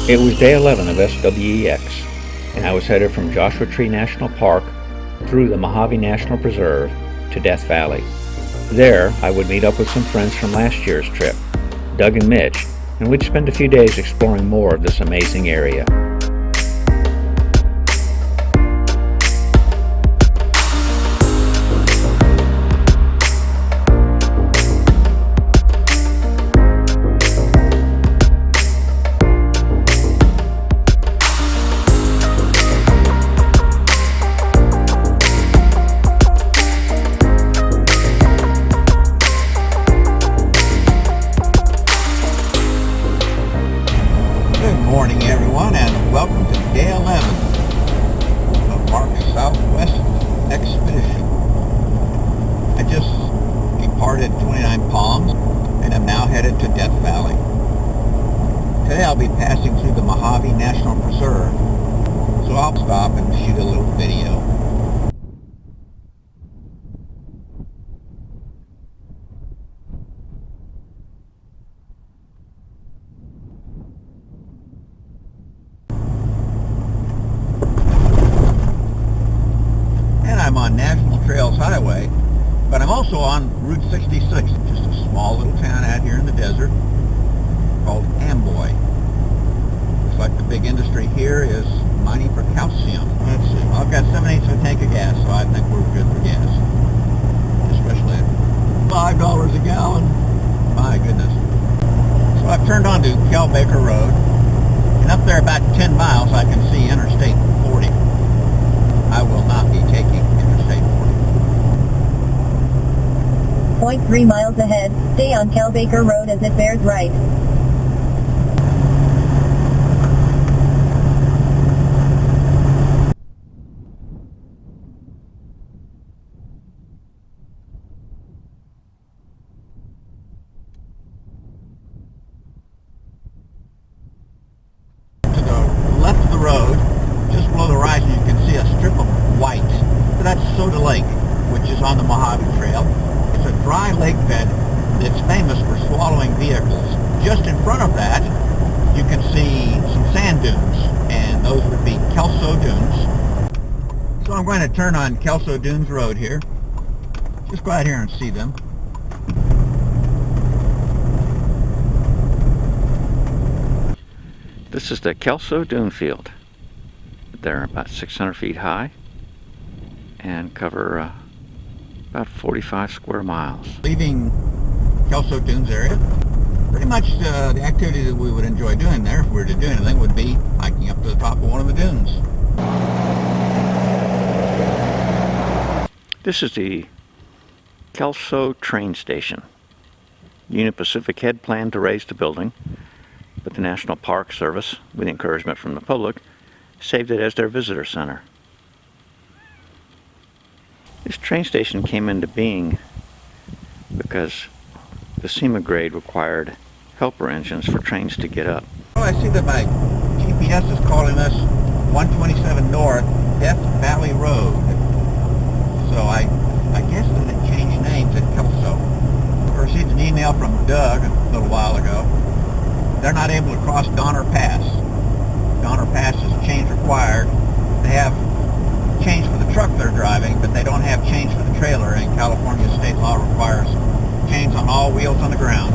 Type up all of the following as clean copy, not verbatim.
It was day 11 of SWEX, and I was headed from Joshua Tree National Park through the Mojave National Preserve to Death Valley. There, I would meet up with some friends from last year's trip, Doug and Mitch, and we'd spend a few days exploring more of this amazing area. Today I'll be passing through the Mojave National Preserve, so I'll stop and shoot a little video. And I'm on National Trails Highway, but I'm also on Route 66, just a small little town out here in the desert called Amboy. Looks like the big industry here is mining for calcium. Let's see. I've got 7/8 of a tank of gas, so I think we're good for gas. Especially at $5 a gallon. My goodness. So I've turned onto Aguereberry Road, and up there about 10 miles I can see Interstate 40. I will not be taking Interstate 40. 0.3 miles ahead, stay on Aguereberry Road as it bears right. On the Mojave Trail. It's a dry lake bed that's famous for swallowing vehicles. Just in front of that, you can see some sand dunes, and those would be Kelso Dunes. So I'm going to turn on Kelso Dunes Road here. Just go out here and see them. This is the Kelso Dune Field. They're about 600 feet high and cover about 45 square miles. Leaving Kelso Dunes area, pretty much the activity that we would enjoy doing there, if we were to do anything, would be hiking up to the top of one of the dunes. This is the Kelso train station. Union Pacific had planned to raise the building, but the National Park Service, with encouragement from the public, saved it as their visitor center. This train station came into being because the SEMA grade required helper engines for trains to get up. Well, I see that my GPS is calling us 127 North, Death Valley Road. So I guess that it changed names at Kelso. I received an email from Doug a little while ago. They're not able to cross Donner Pass. Donner Pass is change required. They have change for the truck they're driving, but they don't have change for the trailer, and California state law requires chains on all wheels on the ground.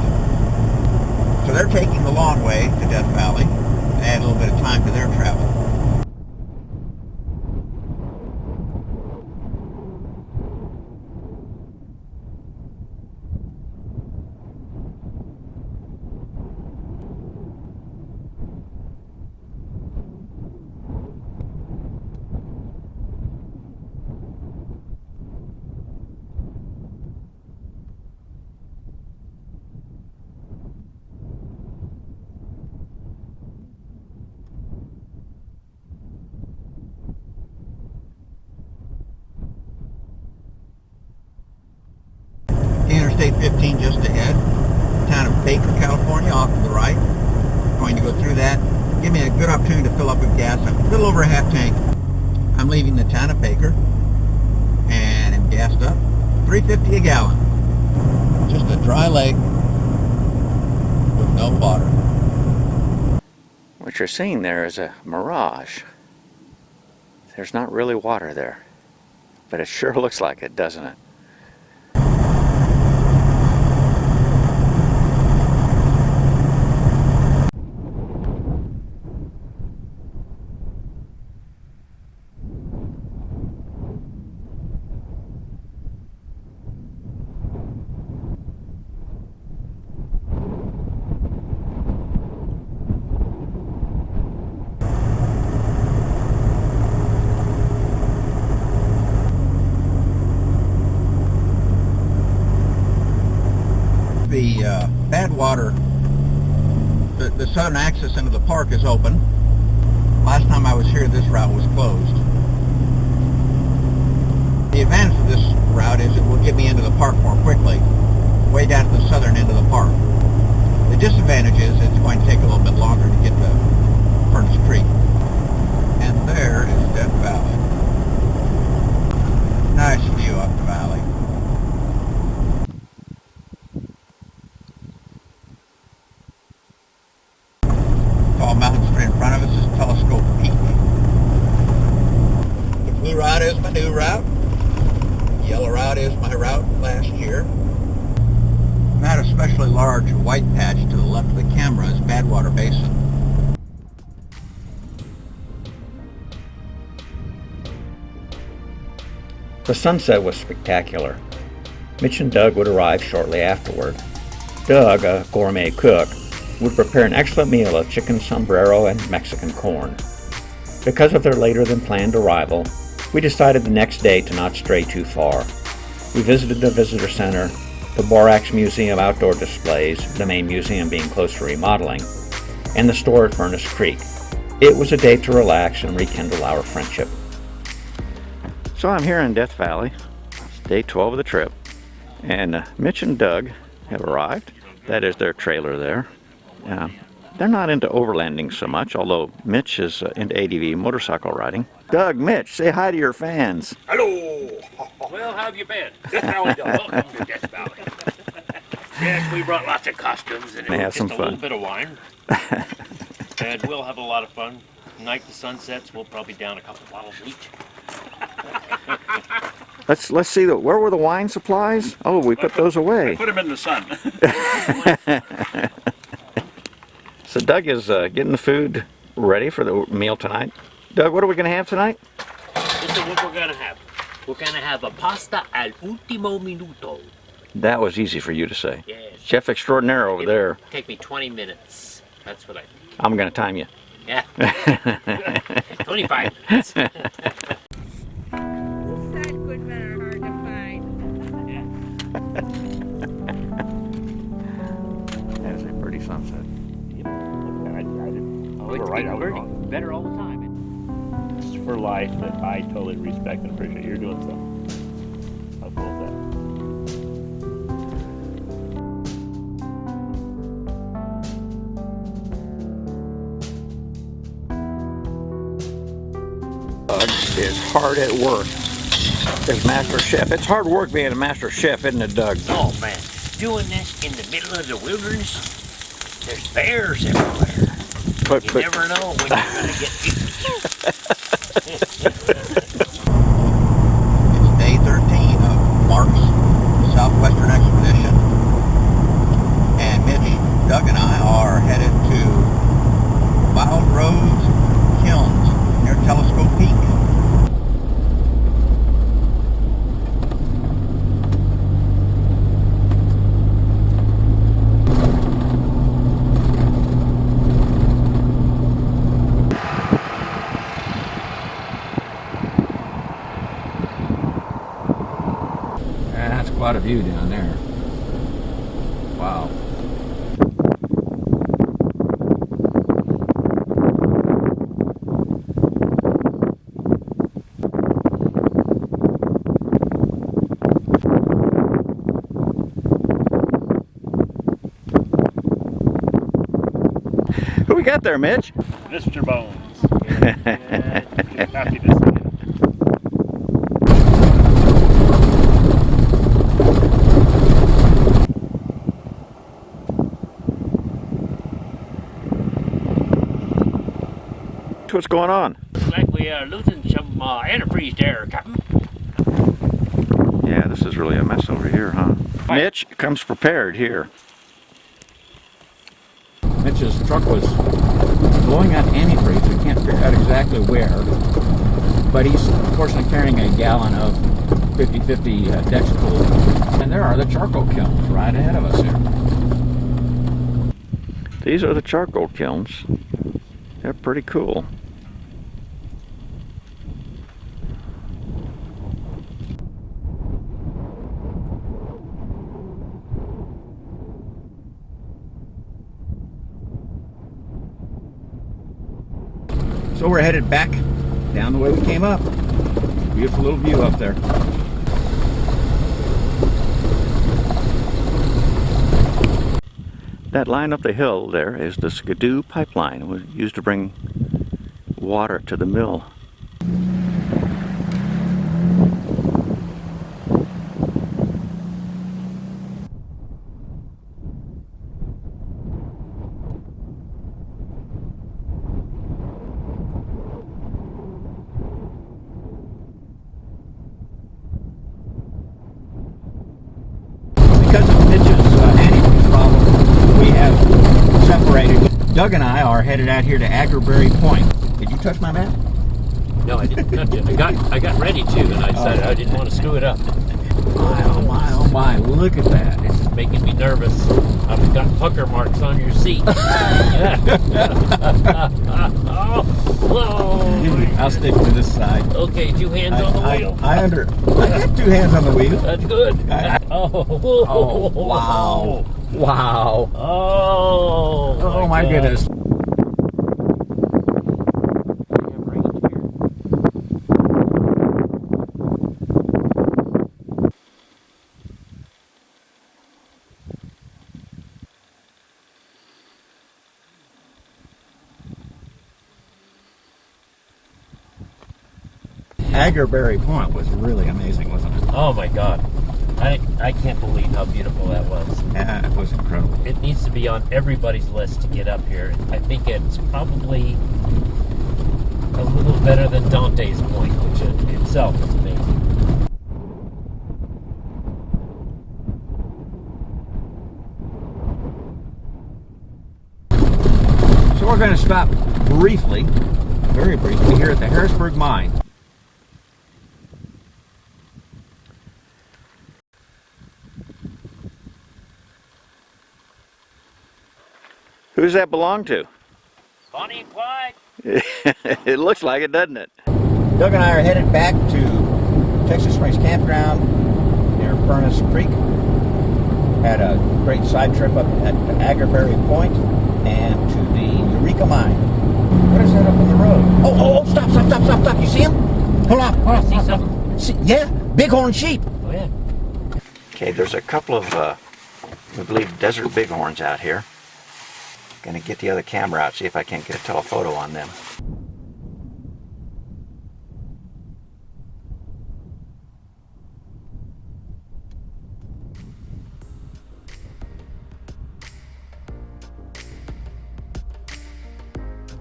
So they're taking the long way to Death Valley to add a little bit of time to their travel. Interstate 15 just ahead, town of Baker, California, off to the right. Going to go through that. Give me a good opportunity to fill up with gas. I'm a little over a half tank. I'm leaving the town of Baker and I'm gassed up. $3.50 a gallon. Just a dry lake with no water. We're What you're seeing there is a mirage. There's not really water there, but it sure looks like it, doesn't it? The Badwater, the southern access into the park is open. Last time I was here, this route was closed. The advantage of this route is it will get me into the park more quickly, way down to the southern end of the park. The disadvantage is it's going to take a little bit longer to get to Furnace Creek. And there is Death Valley. Nice view up the valley. Tall mountain straight in front of us is Telescope Peak. The blue route is my new route. The yellow route is my route last year. That especially large white patch to the left of the camera is Badwater Basin. The sunset was spectacular. Mitch and Doug would arrive shortly afterward. Doug, a gourmet cook, would prepare an excellent meal of chicken sombrero and Mexican corn. Because of their later than planned arrival, we decided the next day to not stray too far. We visited the visitor center, the Borax Museum outdoor displays, the main museum being close to remodeling, and the store at Furnace Creek. It was a day to relax and rekindle our friendship. So I'm here in Death Valley. It's day 12 of the trip, and Mitch and Doug have arrived. That is their trailer there. They're not into overlanding so much, although Mitch is into ADV motorcycle riding. Doug, Mitch, say hi to your fans. Hello! Well, how have you been? Death Valley, welcome to Death Valley. Yes, we brought lots of costumes and Have some just a fun. little bit of wine. And we'll have a lot of fun. Tonight the sun sets, we'll probably down a couple bottles each. Let's see, where were the wine supplies? Oh, we put those away. Put them in the sun. So Doug is getting the food ready for the meal tonight. Doug, what are we going to have tonight? This is what we're going to have. We're going to have a pasta al ultimo minuto. That was easy for you to say. Yes. Chef extraordinaire over there. Take me 20 minutes. That's what I think. I'm going to time you. Yeah. 25 minutes. This side good men are hard to find. That is a pretty sunset. Better all the time. It's for life that I totally respect and appreciate. You're doing something. How cool is that? Doug is hard at work as master chef. It's hard work being a master chef, isn't it, Doug? Oh man, doing this in the middle of the wilderness, there's bears everywhere. But You never know when you're going to get eaten. It's day 13 of Mark's Southwestern expedition, and Mitch, Doug, and I are headed to Wildrose, Kilns, near Telescope Peak. That's quite a view down there. Wow. Who we got there, Mitch? Mr. Bones. Happy to see you. Mitch, what's going on? Looks like we are losing some antifreeze there, Captain. Yeah, this is really a mess over here, huh? Mitch comes prepared here. Mitch's truck was blowing out antifreeze. We can't figure out exactly where, but he's fortunately carrying a gallon of 50/50 Dexcool. And there are the charcoal kilns right ahead of us here. These are the charcoal kilns. They're pretty cool. So we're headed back down the way we came up. Beautiful little view up there. That line up the hill there is the Skidoo pipeline. It was used to bring water to the mill. Because of Mitch's antifreeze problem, we have separated. Doug and I are headed out here to Aguereberry Point. Did you touch my map? No, I didn't touch it. I got ready to, and I decided I didn't want to screw it up. My, oh my, oh my, look at that. It's making me nervous. I've got pucker marks on your seat. Oh, whoa. I'll stick to this side. Okay, 2 hands on the wheel. I got 2 hands on the wheel. That's good. Oh, wow. Wow. Oh my goodness. Aguereberry Point was really amazing, wasn't it? Oh my God. I can't believe how beautiful that was. Yeah, it was incredible. It needs to be on everybody's list to get up here. I think it's probably a little better than Dante's Point, which in itself is amazing. So we're going to stop briefly, very briefly, here at the Harrisburg Mine. Who does that belong to? Bonnie and Clyde. It looks like it, doesn't it? Doug and I are headed back to Texas Springs Campground near Furnace Creek. Had a great side trip up at the Aguereberry Point and to the Eureka Mine. What is that up on the road? Oh, stop. You see him? Hold on. See something? See, yeah, bighorn sheep. Oh, yeah. Okay, there's a couple of, I believe, desert bighorns out here. Gonna get the other camera out, see if I can't get a telephoto on them.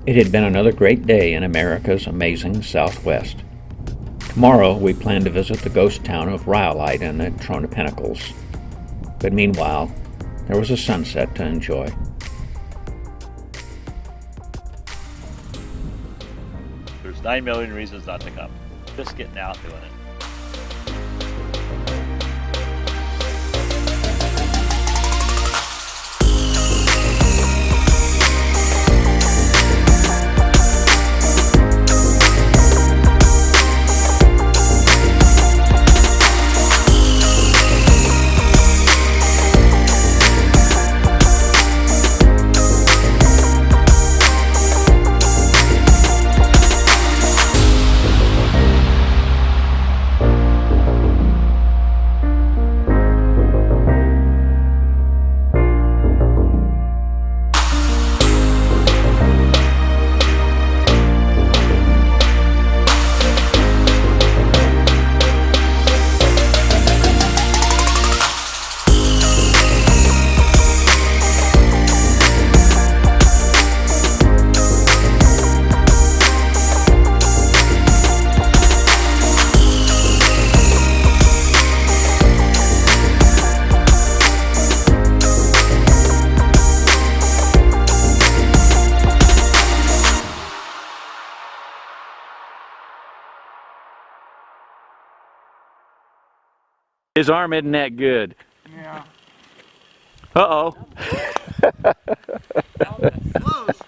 It had been another great day in America's amazing Southwest. Tomorrow we plan to visit the ghost town of Rhyolite in the Trona Pinnacles. But meanwhile, there was a sunset to enjoy. There's 9 million reasons not to come. Just getting out doing it. His arm isn't that good. Yeah. Uh-oh. Close.